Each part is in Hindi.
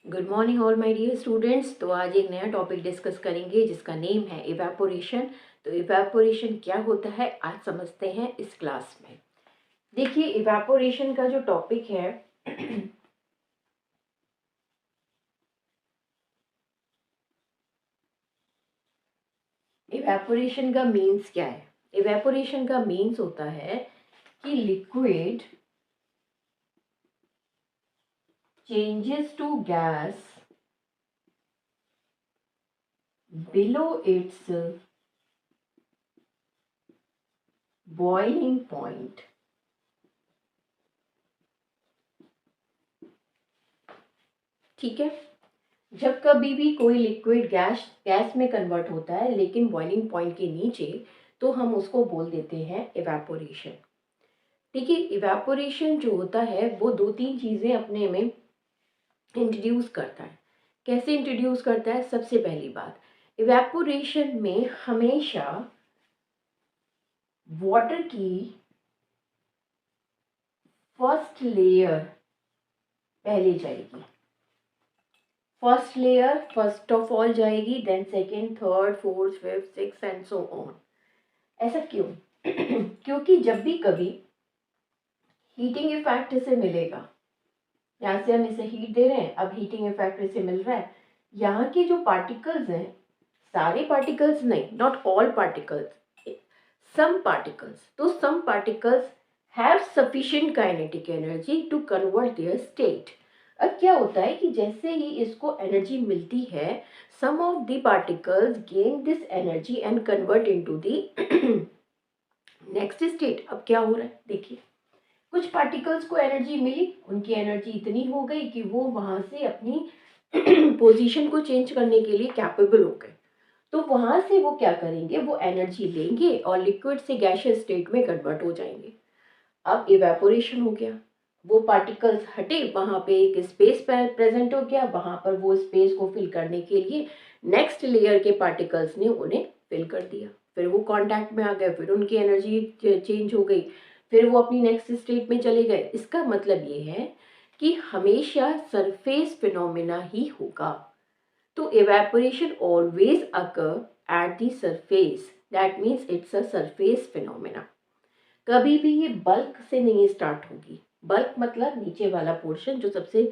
Good morning all my dear students. तो आज एक नया टॉपिक डिस्कस करेंगे जिसका नेम है इवेपोरेशन। तो इवेपोरेशन क्या होता है आज समझते हैं इस क्लास में। देखिए इवेपोरेशन का जो टॉपिक है इवेपोरेशन का मीन्स क्या है। इवेपोरेशन का मीन्स होता है कि liquid changes to gas below its boiling point. ठीक है, जब कभी भी कोई लिक्विड गैस गैस में कन्वर्ट होता है लेकिन बॉइलिंग पॉइंट के नीचे, तो हम उसको बोल देते हैं इवेपोरेशन। ठीक है, इवेपोरेशन जो होता है वो दो तीन चीज़ें अपने में इंट्रोड्यूस करता है। कैसे इंट्रोड्यूस करता है? सबसे पहली बात, इवेपोरेशन में हमेशा वाटर की फर्स्ट लेयर पहले जाएगी। First layer first of all जाएगी, then second, third, fourth, fifth, six and so on. ऐसा क्यों? क्योंकि जब भी कभी हीटिंग इफेक्ट इसे मिलेगा, यहाँ से हम इसे हीट दे रहे हैं, अब हीटिंग इफेक्ट इसे मिल रहा है, यहाँ के जो पार्टिकल्स हैं, सारे पार्टिकल्स नहीं, not all particles, some particles, तो some particles have sufficient kinetic energy to convert their state. अब क्या होता है कि जैसे ही इसको एनर्जी मिलती है, some of the particles gain this energy and convert into the next state. अब क्या हो रहा है देखिए, कुछ पार्टिकल्स को एनर्जी मिली, उनकी एनर्जी इतनी हो गई कि वो वहां से अपनी पोजीशन को चेंज करने के लिए कैपेबल हो गए। तो वहां से वो क्या करेंगे, वो एनर्जी लेंगे और लिक्विड से गैसियस स्टेट में कन्वर्ट हो जाएंगे। अब इवेपोरेशन हो गया, वो पार्टिकल्स हटे, वहां पे एक स्पेस प्रेजेंट हो गया, वहां पर वो स्पेस को फिल करने के लिए नेक्स्ट लेयर के पार्टिकल्स ने उन्हें फिल कर दिया, फिर वो कांटेक्ट में आ गए, फिर उनकी एनर्जी चेंज हो गई, फिर वो अपनी नेक्स्ट स्टेट में चले गए। इसका मतलब ये है कि हमेशा सरफेस फिनोमेना ही होगा। तो evaporation always occur at the surface, that means it's a surface phenomena। कभी भी ये बल्क से नहीं स्टार्ट होगी। बल्क मतलब नीचे वाला पोर्शन जो सबसे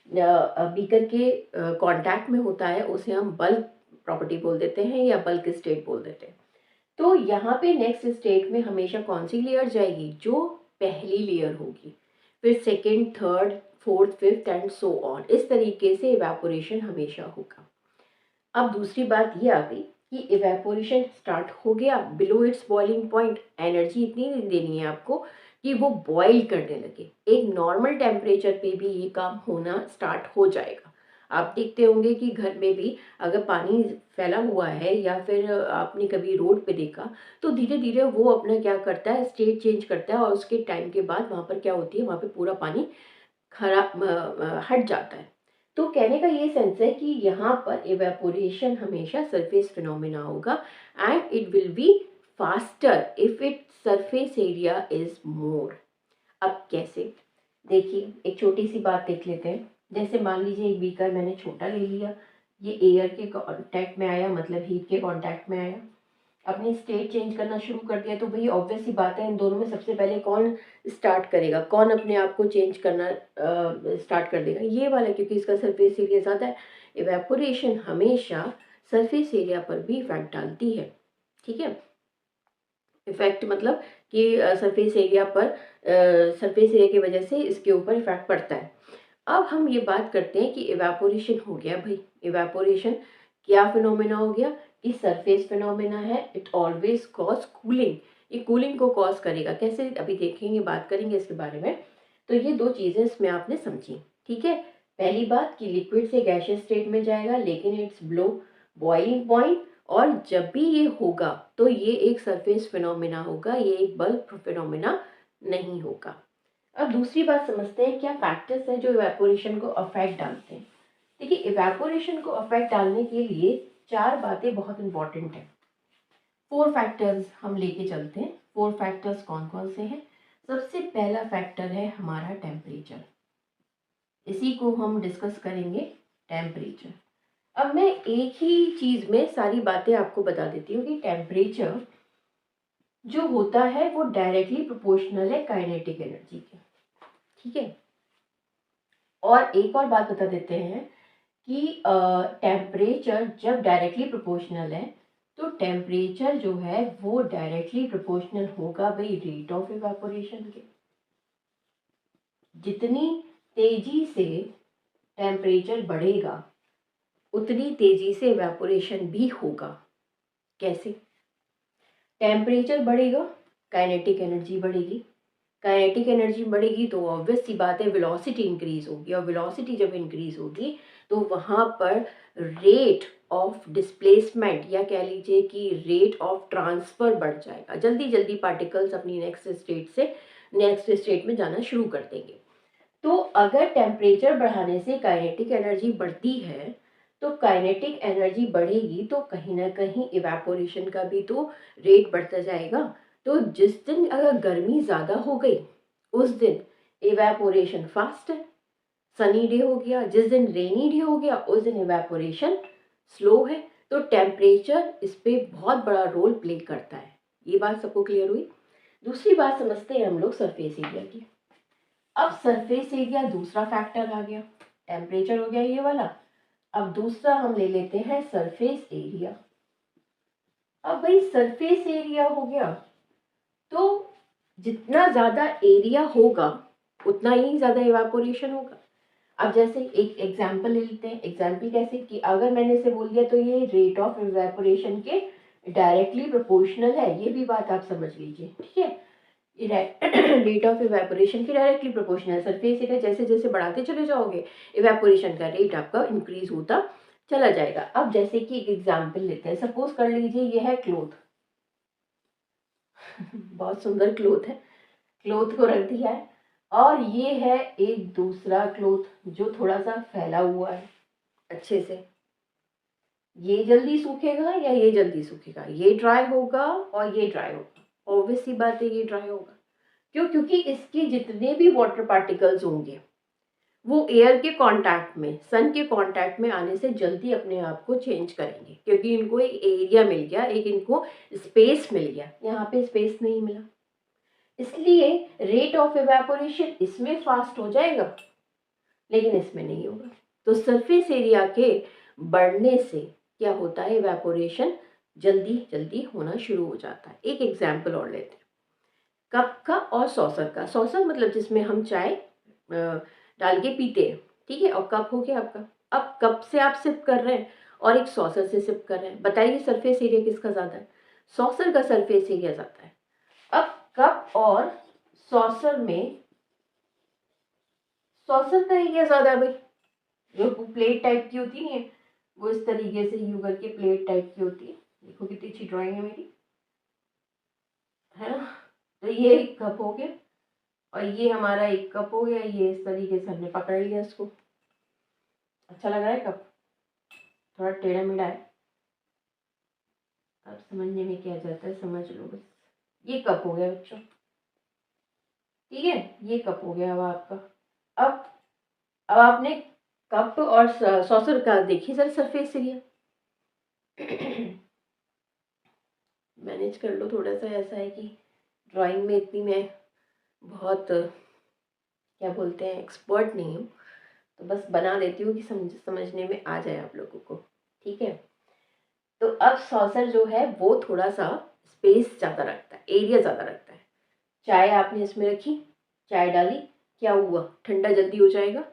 बीकर के कांटेक्ट में होता है, उसे हम बल्क प्रॉपर्टी बोल देते हैं या बल्क स्टेट बोल देते हैं। तो यहाँ पे नेक्स्ट स्टेट में हमेशा कौन सी लेयर जाएगी? जो पहली लेयर होगी, फिर second, third, fourth, fifth and so on. इस तरीके से इवेपोरेशन हमेशा होगा। अब दूसरी बात ये आ गई कि इवेपोरेशन स्टार्ट हो गया below its boiling point, energy इतनी देनी है आपको कि वो बॉईल करने लगे। एक नॉर्मल टेम्परेचर पे भी ये काम होना स्टार्ट हो जाएगा। आप देखते होंगे कि घर में भी अगर पानी फैला हुआ है या फिर आपने कभी रोड पे देखा, तो धीरे धीरे वो अपना क्या करता है, स्टेट चेंज करता है और उसके टाइम के बाद वहाँ पर क्या होती है, वहाँ पे पूरा पानी खराब हट जाता है। तो कहने का ये सेंस है कि यहाँ पर इवेपोरेशन हमेशा सरफेस फिनोमेना होगा and it will be faster if it surface area is more. अब कैसे? देखिए एक छोटी सी बात देख लेते हैं। जैसे मान लीजिए एक बीकर मैंने छोटा ले लिया, ये एयर के कांटेक्ट में आया, मतलब हीट के कांटेक्ट में आया, अपनी स्टेट चेंज करना शुरू कर दिया। तो भाई ऑब्वियस सी बात है, इन दोनों में सबसे पहले कौन स्टार्ट करेगा, कौन अपने आप को चेंज करना स्टार्ट कर देगा? ये वाला, क्योंकि इसका सरफेस एरिया ज़्यादा है। इवेपोरेशन हमेशा सरफेस एरिया पर भी इफेक्ट डालती है। ठीक है, इफेक्ट मतलब कि सरफेस एरिया पर, सरफेस एरिया की वजह से इसके ऊपर इफेक्ट पड़ता है। अब हम ये बात करते हैं कि इवेपोरेशन हो गया भाई, इवेपोरेशन क्या फिनोमेना हो गया कि सरफेस फिनोमेना है, इट ऑलवेज कॉज कूलिंग। ये कूलिंग को कॉज करेगा, कैसे अभी देखेंगे, बात करेंगे इसके बारे में। तो ये दो चीजें इसमें आपने समझी। ठीक है, पहली बात कि लिक्विड से गैसियस स्टेट में जाएगा लेकिन इट्स बिलो बॉइलिंग पॉइंट, और जब भी ये होगा तो ये एक सरफेस फिनोमेना होगा, ये एक बल्क फिनोमेना नहीं होगा। अब दूसरी बात समझते हैं, क्या फैक्टर्स हैं जो इवेपोरेशन को अफेक्ट डालते हैं। देखिए इवेपोरेशन को अफेक्ट डालने के लिए चार बातें बहुत इंपॉर्टेंट हैं। फोर फैक्टर्स हम लेके चलते हैं। फोर फैक्टर्स कौन कौन से हैं? सबसे पहला फैक्टर है हमारा टेम्परेचर, इसी को हम डिस्कस करेंगे। टेम्परेचर। अब मैं एक ही चीज़ में सारी बातें आपको बता देती हूँ कि टेम्परेचर जो होता है वो डायरेक्टली प्रोपोर्शनल है काइनेटिक एनर्जी के, ठीक है। और एक और बात बता देते हैं कि टेम्परेचर जब डायरेक्टली प्रोपोर्शनल है तो टेम्परेचर जो है वो डायरेक्टली प्रोपोर्शनल होगा भाई रेट ऑफ इवेपोरेशन के। जितनी तेजी से टेम्परेचर बढ़ेगा उतनी तेजी से इवेपोरेशन भी होगा। कैसे? टेम्परेचर बढ़ेगा, काइनेटिक एनर्जी बढ़ेगी, काइनेटिक एनर्जी बढ़ेगी तो ऑब्वियस सी बात है वेलोसिटी इंक्रीज होगी, और वेलोसिटी जब इंक्रीज होगी तो वहाँ पर रेट ऑफ डिस्प्लेसमेंट या कह लीजिए कि रेट ऑफ ट्रांसफ़र बढ़ जाएगा। जल्दी जल्दी पार्टिकल्स अपनी नेक्स्ट स्टेट से नेक्स्ट स्टेट में जाना शुरू कर देंगे। तो अगर टेम्परेचर बढ़ाने से काइनेटिक एनर्जी बढ़ती है तो काइनेटिक एनर्जी बढ़ेगी तो कहीं ना कहीं इवेपोरेशन का भी तो रेट बढ़ता जाएगा। तो जिस दिन अगर गर्मी ज़्यादा हो गई उस दिन इवेपोरेशन फास्ट है, सनी डे हो गया। जिस दिन रेनी डे हो गया उस दिन इवेपोरेशन स्लो है। तो टेम्परेचर इस पे बहुत बड़ा रोल प्ले करता है। ये बात सबको क्लियर हुई? दूसरी बात समझते हैं हम लोग सरफेस एरिया की। अब सरफेस एरिया दूसरा फैक्टर आ गया, टेम्परेचर हो गया ये वाला। अब दूसरा हम ले लेते हैं सरफेस एरिया। अब भाई सरफेस एरिया हो गया तो जितना ज़्यादा एरिया होगा उतना ही ज़्यादा इवापोरेशन होगा। अब जैसे एक एग्जांपल ले लेते हैं। एग्जांपल कैसे कि अगर मैंने इसे बोल दिया तो ये रेट ऑफ इवेपोरेशन के डायरेक्टली प्रोपोर्शनल है, ये भी बात आप समझ लीजिए, ठीक है। रेट ऑफ इवेपोरेशन की डायरेक्टली प्रोपोर्शनल। सरफेस एरिया जैसे जैसे बढ़ाते चले जाओगे इवेपोरेशन का रेट आपका इंक्रीज होता चला जाएगा। अब जैसे कि एक एग्जांपल लेते हैं, सपोज कर लीजिए ये है क्लोथ बहुत सुंदर क्लोथ है, क्लोथ को रख दिया है और ये है एक दूसरा क्लोथ जो थोड़ा सा फैला हुआ है अच्छे से। ये जल्दी सूखेगा या ये जल्दी सूखेगा? ये ड्राई होगा और ये ड्राई होगा। ऑब्वियस सी बात है ये ड्राई होगा। क्यों? क्योंकि इसके जितने भी वाटर पार्टिकल्स होंगे वो एयर के कांटेक्ट में, सन के कांटेक्ट में आने से जल्दी अपने आप को चेंज करेंगे, क्योंकि इनको एक एरिया मिल गया, एक इनको स्पेस मिल गया। यहाँ पे स्पेस नहीं मिला, इसलिए रेट ऑफ इवेपोरेशन इसमें फास्ट हो जाएगा लेकिन इसमें नहीं होगा। तो सरफेस एरिया के बढ़ने से क्या होता है, इवेपोरेशन जल्दी जल्दी होना शुरू हो जाता है। एक एग्जाम्पल और लेते हैं कप का और सॉसर का। सॉसर मतलब जिसमें हम चाय डाल के पीते हैं, ठीक है, और कप हो गया आपका। अब कप से आप सिप कर रहे हैं और एक सॉसर से सिप कर रहे हैं, बताइए सरफेस एरिया किसका ज़्यादा है? सॉसर का सरफेस एरिया ज़्यादा है। अब कप और सॉसर में सॉसर का एरिया ज़्यादा है भाई। जो प्लेट टाइप की होती नहीं है वो इस तरीके से यूं करके प्लेट टाइप की होती है। देखो कितनी अच्छी ड्राइंग है मेरी, है ना। तो ये एक कप हो गया और ये हमारा एक कप हो गया। ये इस तरीके से हमने पकड़ लिया इसको। अच्छा लग रहा है कप? थोड़ा टेढ़ा मेढ़ा है, अब समझने में क्या जाता है, समझ लो बस। ये कप हो गया बच्चों, ठीक है, ये कप हो गया अब आपका। अब आपने कप और सॉसर का देखिए सर सरफेस एरिया मैनेज कर लो थोड़ा सा। ऐसा है कि ड्राइंग में इतनी मैं बहुत क्या बोलते हैं एक्सपर्ट नहीं हूँ, तो बस बना देती हूँ कि समझने में आ जाए आप लोगों को, ठीक है। तो अब सॉसर जो है वो थोड़ा सा स्पेस ज़्यादा रखता है, एरिया ज़्यादा रखता है। चाय आपने इसमें रखी, चाय डाली, क्या हुआ, ठंडा जल्दी हो जाएगा?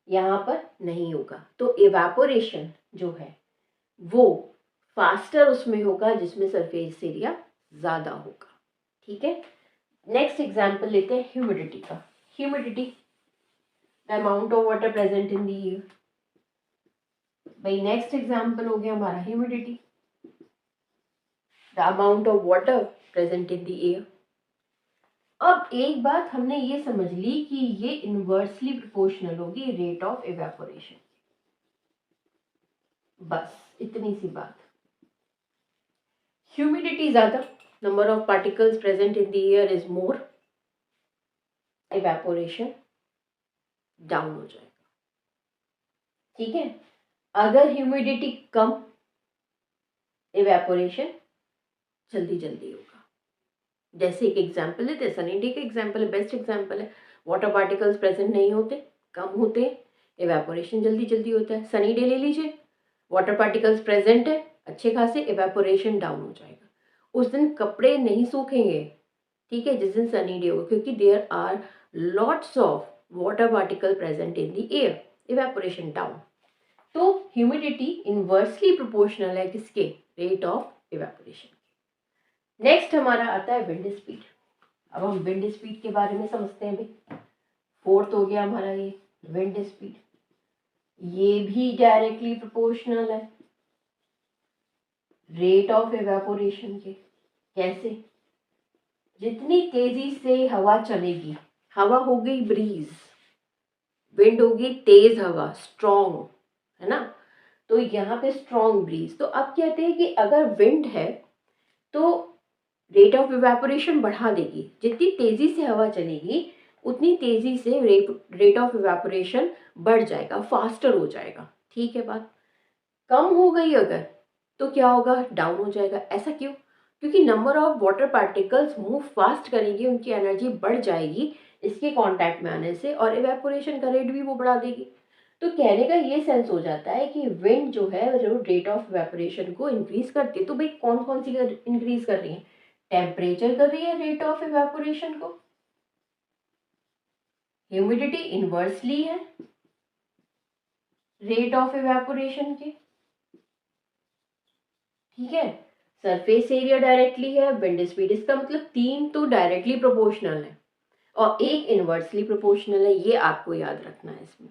यहाँ पर नहीं होगा। तो इवेपोरेशन जो है वो फास्टर उसमें होगा जिसमें सरफेस एरिया ज़्यादा होगा, ठीक है। नेक्स्ट एग्जाम्पल लेते हैं ह्यूमिडिटी का। Humidity, the amount of water present in the air. भाई नेक्स्ट एग्जाम्पल हो गया हमारा humidity, the amount of water present in the air. अब एक बात हमने ये समझ ली कि ये इनवर्सली प्रोपोर्शनल होगी रेट ऑफ इवेपोरेशन। बस इतनी सी बात। ह्यूमिडिटी ज्यादा, number of particles present in the air is more, evaporation down हो जाएगा, ठीक है। अगर ह्यूमिडिटी कम, इवेपोरेशन जल्दी जल्दी होगा। जैसे एक एग्जाम्पल है, सनी डे का एग्जाम्पल है, बेस्ट एग्जाम्पल है। वाटर पार्टिकल्स प्रेजेंट नहीं होते, कम होते हैं, इवेपोरेशन जल्दी जल्दी होता है। सनी डे ले लीजिए, वाटर पार्टिकल्स प्रेजेंट है अच्छे खासे, इवेपोरेशन डाउन हो जाएगा। उस दिन कपड़े नहीं सूखेंगे, ठीक है, जिस दिन सनी डे होगा, क्योंकि there are lots of water particle present in the air, evaporation down. तो ह्यूमिडिटी इनवर्सली प्रोपोर्शनल है किसके, रेट ऑफ इवेपोरेशन। नेक्स्ट हमारा आता है विंड स्पीड। अब हम विंड स्पीड के बारे में समझते हैं भाई। फोर्थ हो गया हमारा ये विंड स्पीड, ये भी डायरेक्टली प्रोपोर्शनल है रेट ऑफ इवेपोरेशन के। कैसे, जितनी तेजी से हवा चलेगी, हवा हो गई ब्रीज, विंड होगी तेज हवा, स्ट्रॉन्ग, है ना, तो यहाँ पे स्ट्रॉन्ग ब्रीज। तो अब कहते हैं कि अगर विंड है तो रेट ऑफ इवेपोरेशन बढ़ा देगी, जितनी तेजी से हवा चलेगी उतनी तेजी से रेट ऑफ इवेपोरेशन बढ़ जाएगा, फास्टर हो जाएगा, ठीक है बात। कम हो गई अगर तो क्या होगा, डाउन हो जाएगा। ऐसा क्यों, क्योंकि number of water particles move fast करेंगे, उनकी एनर्जी बढ़ जाएगी इसके कांटेक्ट में आने से, और इवेपोरेशन का रेट भी वो बढ़ा देगी। तो कहने का ये सेंस हो जाता है कि विंड जो है जो रेट ऑफ इवेपोरेशन को इंक्रीज करती है। तो भाई कौन कौन सी इंक्रीज कर रही है, टेम्परेचर कर रही है रेट ऑफ इवेपोरेशन को, ह्यूमिडिटी इनवर्सली है रेट ऑफ इवेपोरेशन के, ठीक है, सरफेस एरिया डायरेक्टली है, विंड स्पीड, इसका मतलब 3 तो डायरेक्टली प्रोपोर्शनल है और एक इनवर्सली प्रोपोर्शनल है, ये आपको याद रखना है इसमें।